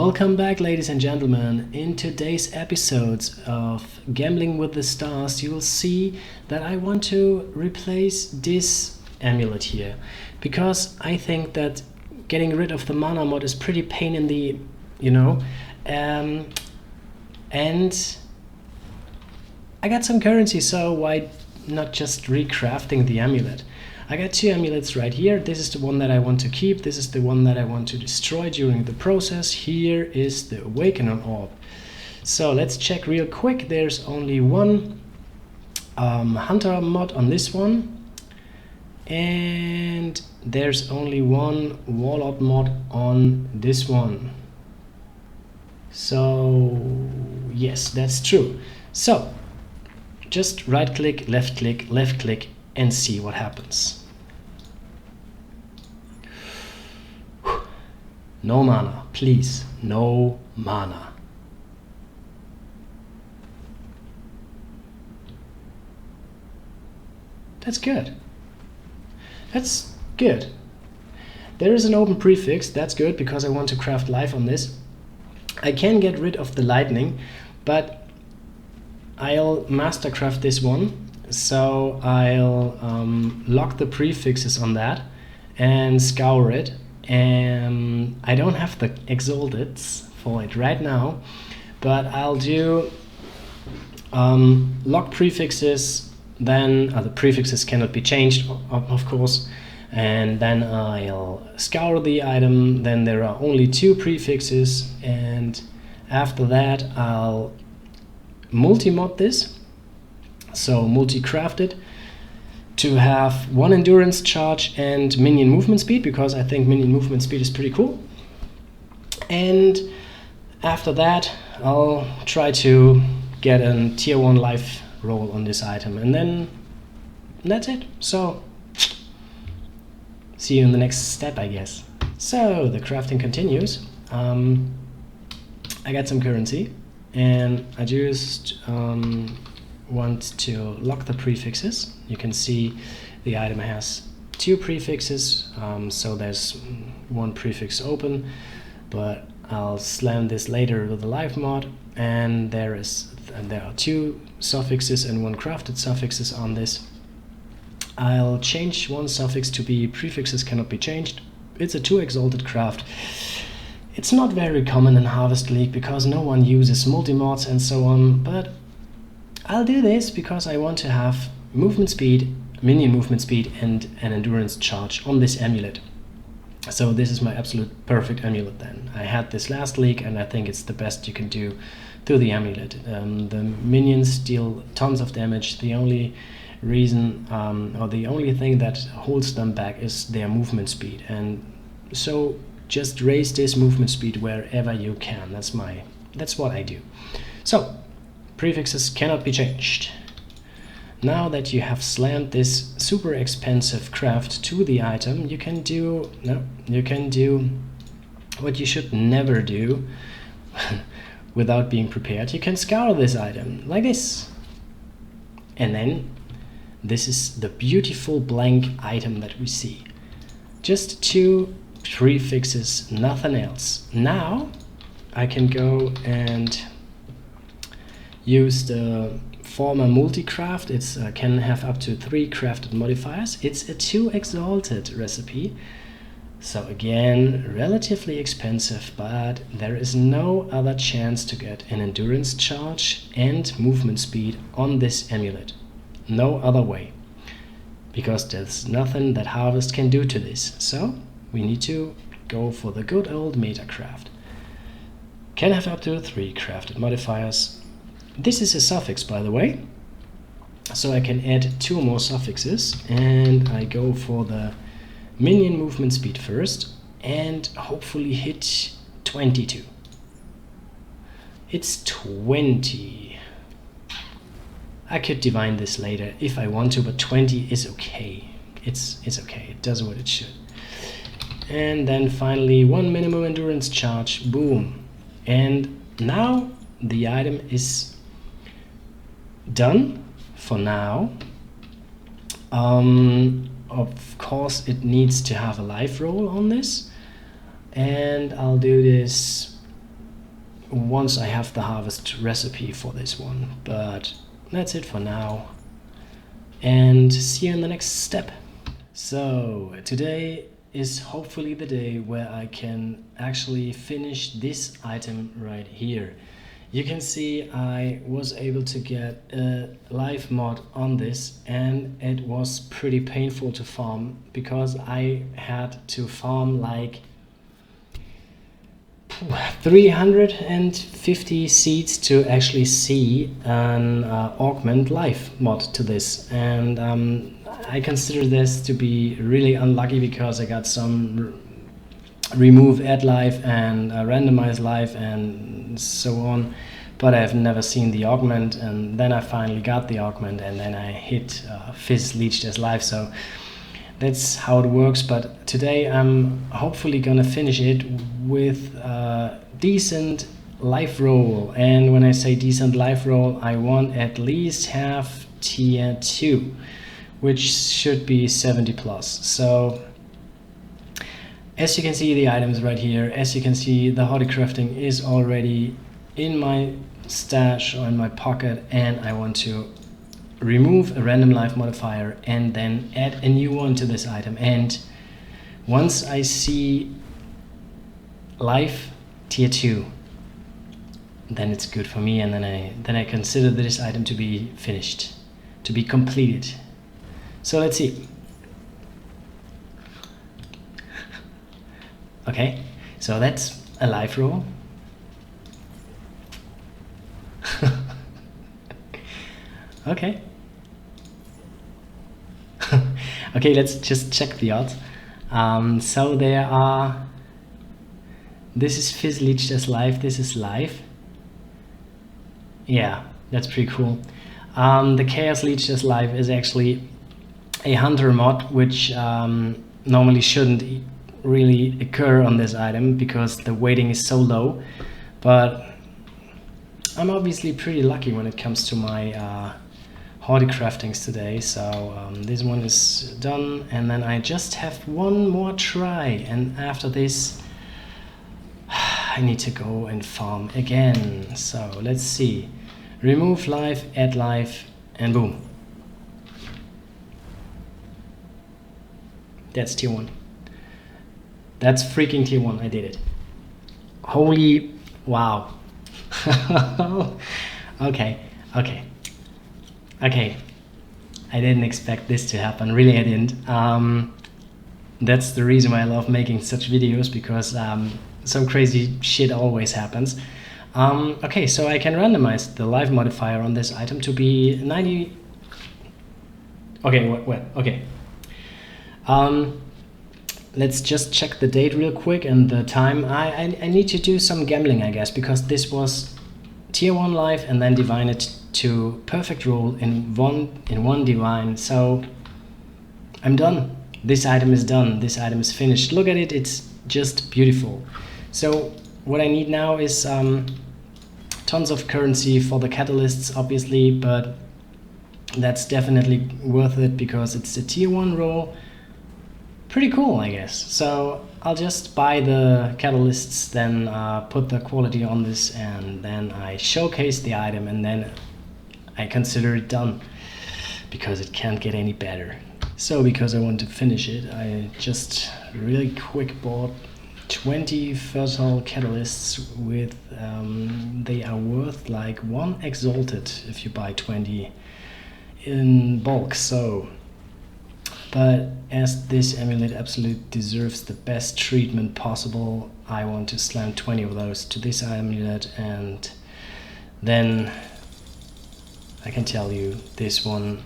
Welcome back, ladies and gentlemen. In today's episodes of Gambling with the Stars, you will see that I want to replace this amulet here, because I think that getting rid of the mana mod is pretty pain in the, and I got some currency, so why not just recrafting the amulet? I got two amulets right here. This is the one that I want to keep. This is the one that I want to destroy during the process. Here is the awakener orb. So let's check real quick. There's only one hunter mod on this one, and there's only one warlord mod on this one. So yes, that's true. So just right click, left click, and see what happens. No mana, please, no mana. That's good. That's good. There is an open prefix, that's good, because I want to craft life on this. I can get rid of the lightning, but I'll mastercraft this one. So I'll lock the prefixes on that and scour it. And I don't have the exalteds for it right now, but I'll do lock prefixes, then the prefixes cannot be changed, of course, and then I'll scour the item. Then there are only two prefixes, and after that I'll multi-mod this, so multi-craft it, to have one endurance charge and minion movement speed, because I think minion movement speed is pretty cool. And after that I'll try to get a tier 1 life roll on this item, and then that's it. So see you in the next step, I guess. So the crafting continues. I got some currency, and I just want to lock the prefixes. You can see the item has two prefixes, so there's one prefix open, but I'll slam this later with the life mod, and there are two suffixes and one crafted suffixes on this. I'll change one suffix to be prefixes cannot be changed. It's a 2 exalted craft. It's not very common in Harvest League because no one uses multi-mods and so on, but I'll do this because I want to have movement speed, minion movement speed, and an endurance charge on this amulet. So this is my absolute perfect amulet then. I had this last league, and I think it's the best you can do to the amulet. The minions deal tons of damage. The only reason, or the only thing that holds them back is their movement speed. And so just raise this movement speed wherever you can. That's what I do. So prefixes cannot be changed. Now that you have slammed this super expensive craft to the item, you can do what you should never do without being prepared. You can scour this item like this, and then this is the beautiful blank item that we see. Just two prefixes, nothing else. Now I can go and use the former multi-craft. It can have up to 3 crafted modifiers. It's a 2 exalted recipe, so again relatively expensive, but there is no other chance to get an endurance charge and movement speed on this amulet. No other way, because there's nothing that Harvest can do to this. So we need to go for the good old metacraft. Can have up to 3 crafted modifiers. This is a suffix, by the way, so I can add 2 more suffixes, and I go for the minion movement speed first and hopefully hit 22. It's 20. I could divine this later if I want to, but 20 is okay. It's okay. It does what it should. And then finally 1 minimum endurance charge. Boom. And now the item is done for now. Of course it needs to have a life roll on this, and I'll do this once I have the harvest recipe for this one. But that's it for now, and see you in the next step. So today is hopefully the day where I can actually finish this item right here. You can see I was able to get a live mod on this, and it was pretty painful to farm because I had to farm like 350 seeds to actually see an augment live mod to this, and I consider this to be really unlucky because I got some remove add life and randomize life and so on, but I've never seen the augment, and then I finally got the augment, and then I hit Phys leached as life. So that's how it works. But today I'm hopefully gonna finish it with a decent life roll, and when I say decent life roll, I want at least have tier 2, which should be 70 plus. So as you can see, the items right here, as you can see, the hardy crafting is already in my stash or in my pocket, and I want to remove a random life modifier and then add a new one to this item. And once I see life tier 2, then it's good for me, and then I consider this item to be finished, to be completed. So let's see. Okay, so that's a life roll. Okay. Okay, let's just check the odds. So there are, this is Phys leached as life, this is life. Yeah, that's pretty cool. The chaos leached as life is actually a hunter mod, which normally shouldn't really occur on this item because the weighting is so low, but I'm obviously pretty lucky when it comes to my hardy craftings today. So this one is done, and then I just have one more try, and after this I need to go and farm again. So let's see, remove life, add life, and boom, that's tier 1. That's freaking tier 1. I did it. Holy wow. Okay. I didn't expect this to happen. Really, I didn't. That's the reason why I love making such videos, because some crazy shit always happens. Okay, so I can randomize the life modifier on this item to be 90. Okay, what? Okay. Let's just check the date real quick and the time. I need to do some gambling, I guess, because this was tier 1 life and then divine it to perfect roll in one divine. So I'm done. This item is done. This item is finished. Look at it. It's just beautiful. So what I need now is tons of currency for the catalysts, obviously, but that's definitely worth it because it's a tier 1 roll. Pretty cool, I guess. So I'll just buy the catalysts, then put the quality on this, and then I showcase the item, and then I consider it done because it can't get any better. So because I want to finish it, I just really quick bought 20 fertile catalysts with they are worth like 1 exalted if you buy 20 in bulk. So but as this amulet absolutely deserves the best treatment possible, I want to slam 20 of those to this amulet, and then I can tell you this one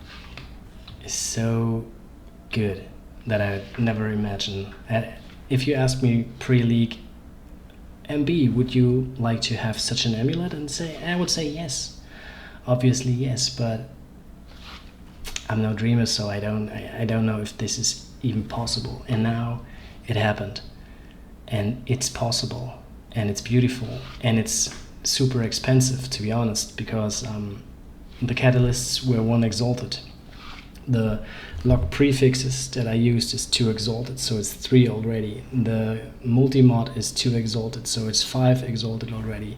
is so good that I never imagined. If you ask me pre-league, MB, would you like to have such an amulet? And I would say yes, obviously yes, but I'm no dreamer, so I don't know if this is even possible. And now it happened, and it's possible, and it's beautiful, and it's super expensive, to be honest, because the catalysts were 1 exalted. The lock prefixes that I used is 2 exalted, so it's 3 already. The multi-mod is 2 exalted, so it's 5 exalted already.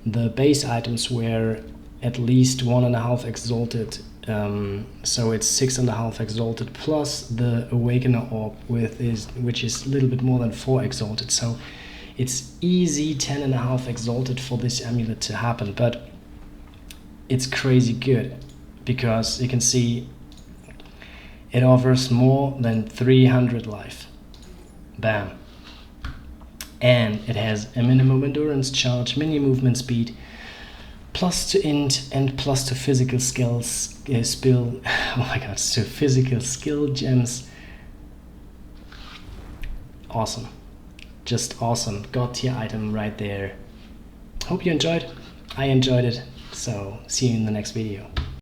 the base items were at least 1.5 exalted, so it's 6.5 exalted plus the awakener orb which is a little bit more than 4 exalted. So it's easy 10.5 exalted for this amulet to happen, but it's crazy good because you can see it offers more than 300 life. Bam. And it has a minimum endurance charge, mini movement speed, plus to int and plus to physical skills oh my god, so physical skill gems. Awesome. Just awesome. God tier item right there. Hope you enjoyed. I enjoyed it. So see you in the next video.